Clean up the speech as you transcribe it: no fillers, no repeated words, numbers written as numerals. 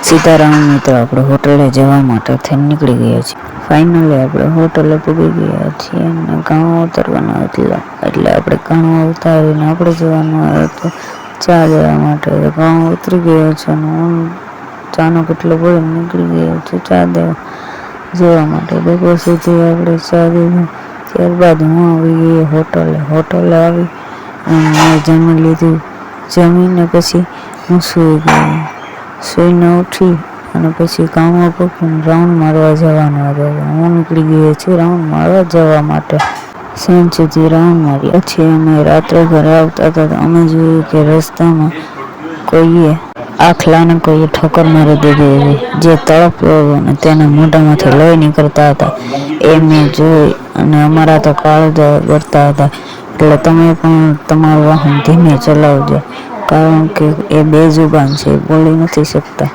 સીતારામ મિત્રો, આપણે હોટલે જવા માટે થઈને નીકળી ગયા છીએ. ફાઇનલી આપણે હોટલે પૂગી ગયા છીએ અને ગાણું ઉતારવાના એટલે આપણે ગાણું ઉતારીને આપણે જવાનું હતું ચા દેવા માટે. ગાણું ઉતરી ગયો છે અને હું ચાનો કેટલો બધો નીકળી ગયો છે ચા જવા માટે. બપોર સુધી આપણે ચા દીધું. ત્યારબાદ હું આવી ગઈ હોટલે આવી અને જમી લીધું. જમીને પછી હું સૂઈને ઉઠી અને પછી ગામમાં પહોંચીને રાઉન્ડ મારવા જવાનું હતું. હું નીકળી ગયો છું રાઉન્ડ મારવા જવા માટે. સાંજ સુધી રાઉન્ડ માર્યા. પછી અમે રાત્રે ઘરે આવતા હતા તો અમે જોયું કે રસ્તામાં કોઈએ આખલાને કોઈએ ઠોકર મારી દીધી હતી, જે તડપ્યો હતો અને તેના મોઢામાંથી લોહી નીકળતા હતા. એ મેં જોઈ અને અમારા તો કાળજા કરતા હતા. એટલે તમે પણ તમારું વાહન ધીમે ચલાવજો, કારણ કે એ બેજુબાન છે, બોલી નથી શકતા.